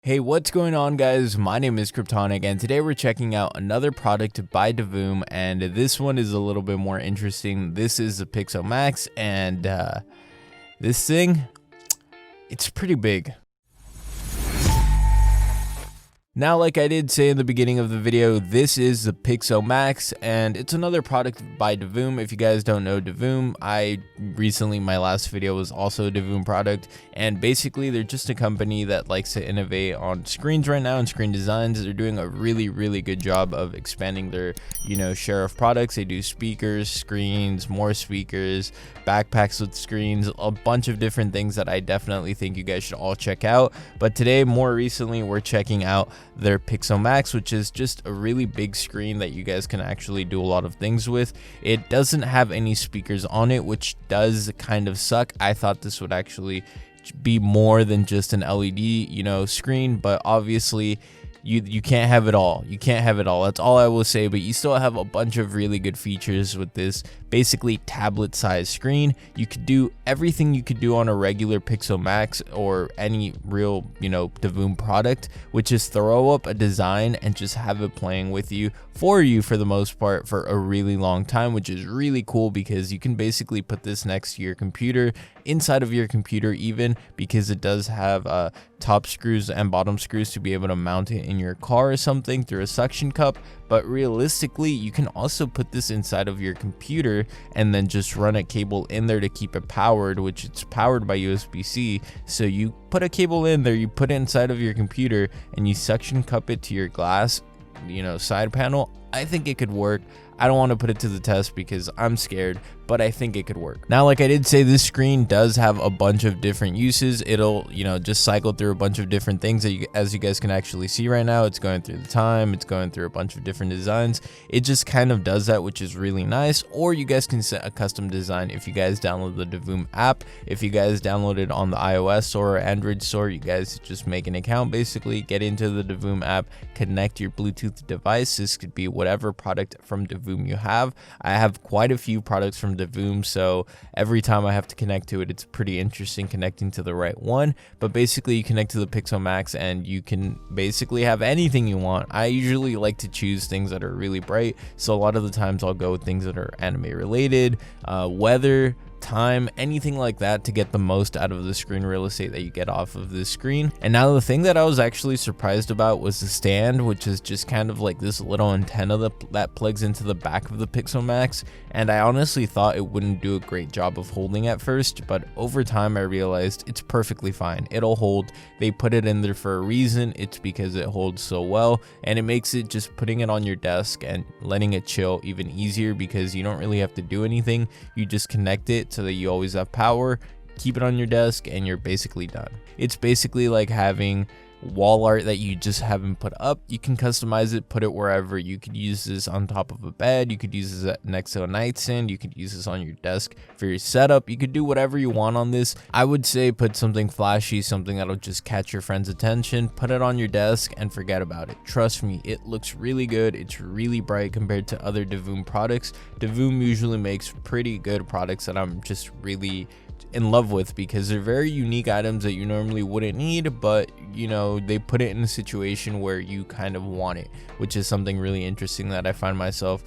Hey, what's going on, guys? My name is Kryptonic, and today we're checking out another product by Divoom, and this one is a little bit more interesting. This is the Pixel Max, and this thing, it's pretty big. Now, like I did say in the beginning of the video, this is the Pixel Max, and it's another product by Divoom. If you guys don't know Divoom, my last video was also a Divoom product, and basically they're just a company that likes to innovate on screens right now and screen designs. They're doing a really good job of expanding their, share of products. They do speakers, screens, more speakers, backpacks with screens, a bunch of different things that I definitely think you guys should all check out. But today, more recently, we're checking out their Pixel Max, which is just a really big screen that you guys can actually do a lot of things with. It doesn't have any speakers on it, which does kind of suck. I thought this would actually be more than just an LED, screen, but obviously you can't have it all. You can't have it all. That's all I will say, but you still have a bunch of really good features with this basically tablet size screen. You could do everything you could do on a regular Pixel Max or any real, Divoom product, which is throw up a design and just have it playing with you for the most part for a really long time, which is really cool because you can basically put this next to your computer, inside of your computer even, because it does have top screws and bottom screws to be able to mount it in your car or something through a suction cup. But realistically, you can also put this inside of your computer and then just run a cable in there to keep it powered, which it's powered by USB-C. So you put a cable in there, you put it inside of your computer, and you suction cup it to your glass, side panel. I think it could work. I don't want to put it to the test because I'm scared, but I think it could work. Now, like I did say, this screen does have a bunch of different uses. It'll, just cycle through a bunch of different things that as you guys can actually see right now. It's going through the time, it's going through a bunch of different designs. It just kind of does that, which is really nice. Or you guys can set a custom design if you guys download the Divoom app. If you guys download it on the iOS store or Android store, you guys just make an account, basically get into the Divoom app, connect your Bluetooth device. This could be whatever product from Divoom you have. I have quite a few products from Divoom, so every time I have to connect to it, it's pretty interesting connecting to the right one. But basically, you connect to the Pixel Max and you can basically have anything you want. I usually like to choose things that are really bright, so a lot of the times I'll go with things that are anime related, weather, time, anything like that, to get the most out of the screen real estate that you get off of this screen. And now the thing that I was actually surprised about was the stand, which is just kind of like this little antenna that plugs into the back of the Pixel Max. And I honestly thought it wouldn't do a great job of holding at first, but over time I realized it's perfectly fine. It'll hold. They put it in there for a reason. It's because it holds so well, and it makes it just putting it on your desk and letting it chill even easier because you don't really have to do anything. You just connect it so that you always have power, keep it on your desk, and you're basically done. It's basically like having wall art that you just haven't put up. You can customize it, put it wherever. You could use this on top of a bed, you could use this next to a nightstand, you could use this on your desk for your setup. You could do whatever you want on this. I would say put something flashy, something that'll just catch your friend's attention, put it on your desk and forget about it. Trust me, it looks really good. It's really bright compared to other Divoom products. Divoom usually makes pretty good products that I'm just really in love with because they're very unique items that you normally wouldn't need, but they put it in a situation where you kind of want it, which is something really interesting that I find myself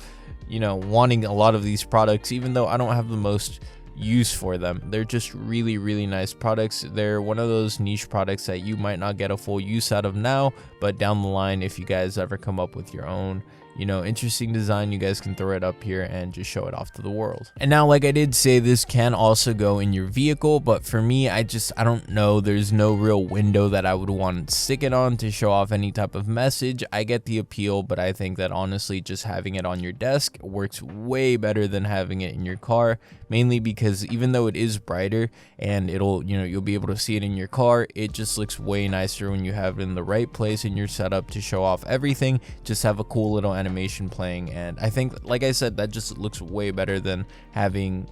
wanting a lot of these products, even though I don't have the most use for them. They're just really nice products. They're one of those niche products that you might not get a full use out of now, but down the line, if you guys ever come up with your own interesting design, you guys can throw it up here and just show it off to the world. And now, like I did say, this can also go in your vehicle, but for me, I don't know, there's no real window that I would want to stick it on to show off any type of message. I get the appeal, but I think that honestly just having it on your desk works way better than having it in your car, mainly because even though it is brighter and it'll you'll be able to see it in your car, it just looks way nicer when you have it in the right place in your setup to show off everything. Just have a cool little animation playing, and I think, like I said, that just looks way better than having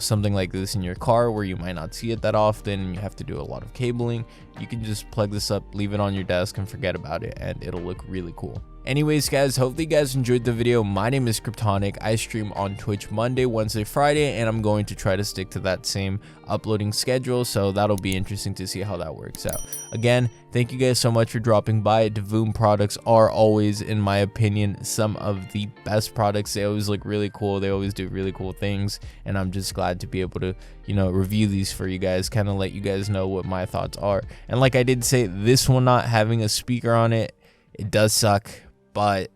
something like this in your car where you might not see it that often. You have to do a lot of cabling. You can just plug this up, leave it on your desk, and forget about it, and it'll look really cool. Anyways guys, hopefully you guys enjoyed the video. My name is Kryptonic. I stream on Twitch Monday, Wednesday, Friday, and I'm going to try to stick to that same uploading schedule, so that'll be interesting to see how that works out. Again, thank you guys so much for dropping by. Devoom products are always, in my opinion, some of the best products. They always look really cool, they always do really cool things, and I'm just glad to be able to, you know, review these for you guys, kind of let you guys know what my thoughts are. And like I did say, this one not having a speaker on it, it does suck, but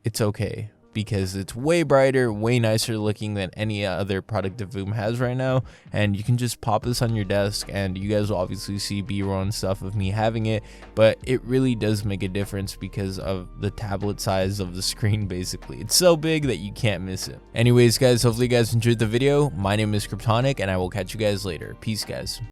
it's okay, because it's way brighter, way nicer looking than any other product Devoom has right now. And you can just pop this on your desk, and you guys will obviously see B-roll and stuff of me having it, but it really does make a difference because of the tablet size of the screen. Basically, it's so big that you can't miss it. Anyways guys, hopefully you guys enjoyed the video. My name is Kryptonic, and I will catch you guys later. Peace guys.